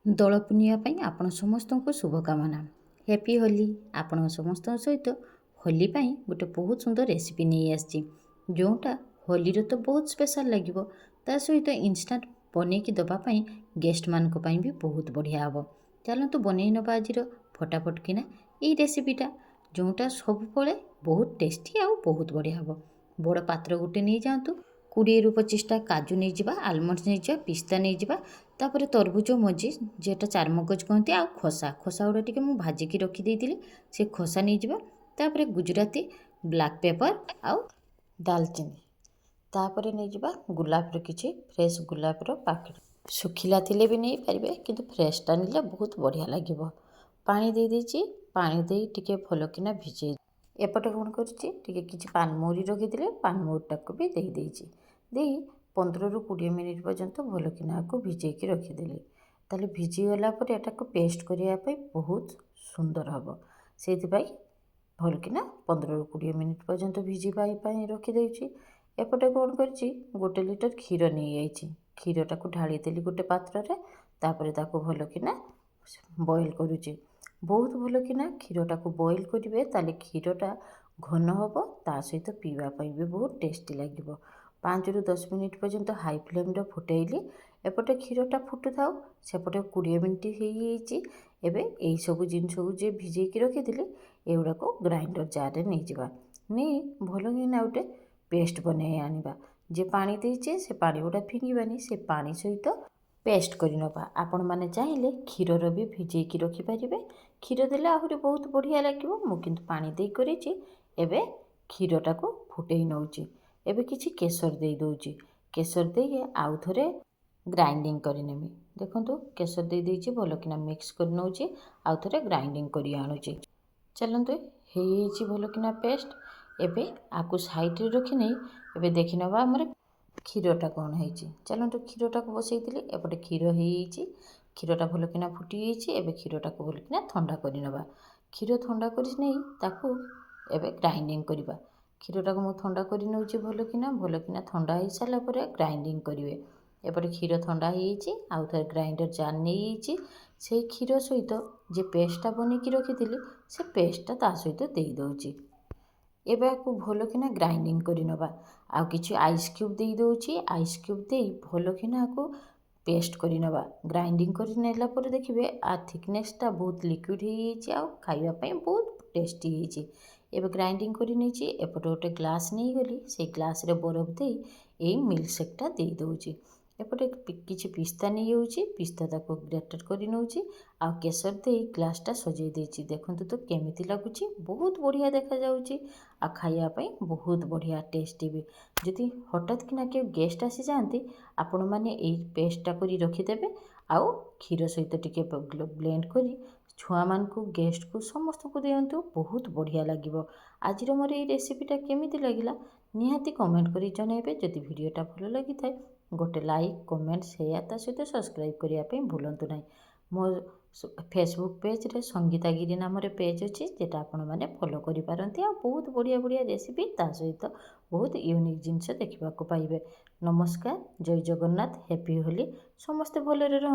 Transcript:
ଦୋଳ ପୂର୍ଣ୍ଣିମା ପାଇଁ ଆପଣ ସମସ୍ତଙ୍କୁ ଶୁଭକାମନା। ହ୍ୟାପି ହୋଲି। ଆପଣଙ୍କ ସମସ୍ତଙ୍କ ସହିତ ହୋଲି ପାଇଁ ଗୋଟେ ବହୁତ ସୁନ୍ଦର ରେସିପି ନେଇ ଆସିଛି, ଯେଉଁଟା ହୋଲିରେ ତ ବହୁତ ସ୍ପେଶାଲ୍ ଲାଗିବ, ତା ସହିତ ଇନଷ୍ଟାଣ୍ଟ ବନେଇକି ଦେବା ପାଇଁ ଗେଷ୍ଟମାନଙ୍କ ପାଇଁ ବି ବହୁତ ବଢ଼ିଆ ହେବ। ଚାଲନ୍ତୁ ବନେଇ ନେବା ଆଜିର ଫଟାଫଟ କିନା ଏଇ ରେସିପିଟା, ଯେଉଁଟା ସବୁବେଳେ ବହୁତ ଟେଷ୍ଟି ଆଉ ବହୁତ ବଢ଼ିଆ ହେବ। ବଡ଼ ପାତ୍ର ଗୋଟେ ନେଇଯାଆନ୍ତୁ। 20ରୁ 25ଟା କାଜୁ ନେଇଯିବା, ଆଲମଣ୍ଡ ନେଇଯିବା, ପିସ୍ତା ନେଇଯିବା, ତାପରେ ତରଭୁଜ ମଞ୍ଜି ଯେଟା ଚାରମଗଜ କହନ୍ତି, ଆଉ ଖସା ଗୁଡ଼ା ଟିକେ ମୁଁ ଭାଜିକି ରଖିଦେଇଥିଲି, ସେ ଖସା ନେଇଯିବା। ତାପରେ ଗୁଜୁରାତି, ବ୍ଲାକ୍ ପେପର ଆଉ ଡାଲଚିନି। ତାପରେ ନେଇଯିବା ଗୋଲାପର କିଛି ଫ୍ରେଶ୍ ଗୋଲାପର ପ୍ୟାକେଟ୍। ଶୁଖିଲା ଥିଲେ ବି ନେଇପାରିବେ, କିନ୍ତୁ ଫ୍ରେଶ୍ଟା ନେଲେ ବହୁତ ବଢ଼ିଆ ଲାଗିବ। ପାଣି ଦେଇଦେଇଛି, ପାଣି ଦେଇ ଟିକେ ଭଲକିନା ଭିଜେଇ। ଏପଟେ କ'ଣ କରିଛି, ଟିକେ କିଛି ପାନମହୁରି ରଖିଥିଲେ, ପାନମହୁରିଟାକୁ ବି ଦେଇଦେଇଛି। ଦେଇ 15ରୁ 20 ମିନିଟ୍ ପର୍ଯ୍ୟନ୍ତ ଭଲକିନା ଆକୁ ଭିଜେଇକି ରଖିଦେଲି। ତାହେଲେ ଭିଜିଗଲା ପରେ ଏଟାକୁ ପେଷ୍ଟ କରିବା ପାଇଁ ବହୁତ ସୁନ୍ଦର ହେବ। ସେଇଥିପାଇଁ ଭଲକିନା 15ରୁ 20 ମିନିଟ୍ ପର୍ଯ୍ୟନ୍ତ ଭିଜିବା ପାଇଁ ରଖିଦେଇଛି। ଏପଟେ କ'ଣ କରିଛି, 1 ଲିଟର କ୍ଷୀର ନେଇଯାଇଛି। କ୍ଷୀରଟାକୁ ଢାଳିଦେଲି ଗୋଟେ ପାତ୍ରରେ, ତାପରେ ତାକୁ ଭଲକିନା ବଏଲ୍ କରୁଛି। ବହୁତ ଭଲକିନା କ୍ଷୀରଟାକୁ ବଏଲ୍ କରିବେ, ତାହେଲେ କ୍ଷୀରଟା ଘନ ହେବ, ତା ସହିତ ପିଇବା ପାଇଁ ବି ବହୁତ ଟେଷ୍ଟି ଲାଗିବ। 5ରୁ 10 ମିନିଟ୍ ପର୍ଯ୍ୟନ୍ତ ହାଇ ଫ୍ଲେମ୍ରେ ଫୁଟେଇଲି। ଏପଟେ କ୍ଷୀରଟା ଫୁଟୁଥାଉ, ସେପଟେ 20 ମିନିଟ୍ ହେଇଯାଇଛି। ଏବେ ଏଇସବୁ ଜିନିଷକୁ ଯେ ଭିଜେଇକି ରଖିଥିଲି, ଏଗୁଡ଼ାକୁ ଗ୍ରାଇଣ୍ଡର ଜାର୍ରେ ନେଇଯିବା। ନେଇ ଭଲକିନା ଗୋଟେ ପେଷ୍ଟ ବନେଇ ଆଣିବା। ଯେ ପାଣି ଦେଇଛେ ସେ ପାଣି ଗୁଡ଼ା ଫିଙ୍ଗିବାନି, ସେ ପାଣି ସହିତ ପେଷ୍ଟ କରି ନେବା। ଆପଣମାନେ ଚାହିଁଲେ କ୍ଷୀରର ବି ଭିଜେଇକି ରଖିପାରିବେ। କ୍ଷୀର ଦେଲେ ଆହୁରି ବହୁତ ବଢ଼ିଆ ଲାଗିବ। ମୁଁ କିନ୍ତୁ ପାଣି ଦେଇ କରିଛି। ଏବେ କ୍ଷୀରଟାକୁ ଫୁଟେଇ ନେଉଛି। ଏବେ କିଛି କେଶର ଦେଇ ଦେଉଛି। କେଶର ଦେଇକି ଆଉ ଥରେ ଗ୍ରାଇଣ୍ଡିଙ୍ଗ କରିନେବି। ଦେଖନ୍ତୁ କେଶର ଦେଇଦେଇଛି, ଭଲକିନା ମିକ୍ସ କରି ନେଉଛି, ଆଉ ଥରେ ଗ୍ରାଇଣ୍ଡିଙ୍ଗ କରି ଆଣୁଛି। ଚାଲନ୍ତୁ, ହେଇଯାଇଛି ଭଲକିନା ପେଷ୍ଟ। ଏବେ ଆକୁ ସାଇଡ଼ରେ ରଖିନେଇ ଏବେ ଦେଖିନେବା ଆମର କ୍ଷୀରଟା କ'ଣ ହେଇଛି। ଚାଲନ୍ତୁ, କ୍ଷୀରଟାକୁ ବସେଇଥିଲି, ଏପଟେ କ୍ଷୀର ହେଇଯାଇଛି। କ୍ଷୀରଟା ଭଲକିନା ଫୁଟିଯାଇଛି। ଏବେ କ୍ଷୀରଟାକୁ ଭଲକିନା ଥଣ୍ଡା କରିନେବା। କ୍ଷୀର ଥଣ୍ଡା କରି ନେଇ ତାକୁ ଏବେ ଗ୍ରାଇଣ୍ଡିଙ୍ଗ କରିବା। କ୍ଷୀରଟାକୁ ମୁଁ ଥଣ୍ଡା କରି ନେଉଛି ଭଲକିନା ଥଣ୍ଡା ହେଇସାରିଲା ପରେ ଗ୍ରାଇଣ୍ଡିଙ୍ଗ କରିବେ। ଏପଟେ କ୍ଷୀର ଥଣ୍ଡା ହେଇଯାଇଛି, ଆଉ ଥରେ ଗ୍ରାଇଣ୍ଡର ଜାର୍ ନେଇଯାଇଛି। ସେଇ କ୍ଷୀର ସହିତ ଯେ ପେଷ୍ଟଟା ବନେଇକି ରଖିଥିଲି, ସେ ପେଷ୍ଟଟା ତା ସହିତ ଦେଇଦେଉଛି। ଏବେ ଆକୁ ଭଲକିନା ଗ୍ରାଇଣ୍ଡିଙ୍ଗ କରି ନେବା। ଆଉ କିଛି ଆଇସ୍ କ୍ୟୁବ୍ ଦେଇଦେଉଛି। ଆଇସ୍ କ୍ୟୁବ୍ ଦେଇ ଭଲକିନା ଆକୁ ପେଷ୍ଟ କରି ନେବା। ଗ୍ରାଇଣ୍ଡିଙ୍ଗ କରି ନେଲା ପରେ ଦେଖିବେ ଆ ଥିକନେସ୍ଟା ବହୁତ ଲିକ୍ୱିଡ଼ ହେଇଯାଇଛି, ଆଉ ଖାଇବା ପାଇଁ ବହୁତ ଟେଷ୍ଟି ହେଇଛି। ଏବେ ଗ୍ରାଇଣ୍ଡିଙ୍ଗ କରି ନେଇଛି। ଏପଟେ ଗୋଟେ ଗ୍ଲାସ୍ ନେଇଗଲି, ସେଇ ଗ୍ଲାସ୍ରେ ବରଫ ଦେଇ ଏଇ ମିଲ୍କ ସେକ୍ଟା ଦେଇଦେଉଛି। ଏପଟେ କିଛି ପିସ୍ତା ନେଇଯାଉଛି, ପିସ୍ତା ତାକୁ ଗ୍ରେଟେଡ୍ କରି ନେଉଛି, ଆଉ କେଶର ଦେଇ ଗ୍ଲାସ୍ଟା ସଜେଇ ଦେଇଛି। ଦେଖନ୍ତୁ ତ କେମିତି ଲାଗୁଛି, ବହୁତ ବଢ଼ିଆ ଦେଖାଯାଉଛି, ଆଉ ଖାଇବା ପାଇଁ ବହୁତ ବଢ଼ିଆ ଟେଷ୍ଟି ବି। ଯଦି ହଠାତ୍ କିନା କେଉଁ ଗେଷ୍ଟ ଆସିଯାଆନ୍ତି, ଆପଣମାନେ ଏଇ ପେଷ୍ଟଟା କରି ରଖିଦେବେ, ଆଉ କ୍ଷୀର ସହିତ ଟିକେ ବ୍ଲେଣ୍ଡ କରି ଛୁଆମାନଙ୍କୁ, ଗେଷ୍ଟକୁ ସମସ୍ତଙ୍କୁ ଦିଅନ୍ତୁ, ବହୁତ ବଢ଼ିଆ ଲାଗିବ। ଆଜିର ମୋର ଏଇ ରେସିପିଟା କେମିତି ଲାଗିଲା ନିହାତି କମେଣ୍ଟ କରି ଜଣାଇବେ। ଯଦି ଭିଡ଼ିଓଟା ଭଲ ଲାଗିଥାଏ ଗୋଟେ ଲାଇକ୍, କମେଣ୍ଟ, ସେୟାର, ତା ସହିତ ସବସ୍କ୍ରାଇବ୍ କରିବା ପାଇଁ ଭୁଲନ୍ତୁ ନାହିଁ। ମୋ ଫେସବୁକ୍ ପେଜ୍ରେ ସଙ୍ଗୀତା ଗିରି ନାମରେ ପେଜ୍ ଅଛି, ଯେଟା ଆପଣମାନେ ଫଲୋ କରିପାରନ୍ତି। ଆଉ ବହୁତ ବଢ଼ିଆ ବଢ଼ିଆ ରେସିପି, ତା ସହିତ ବହୁତ ୟୁନିକ୍ ଜିନିଷ ଦେଖିବାକୁ ପାଇବେ। ନମସ୍କାର, ଜୟ ଜଗନ୍ନାଥ, ହ୍ୟାପି ହୋଲି। ସମସ୍ତେ ଭଲରେ ରୁହନ୍ତୁ।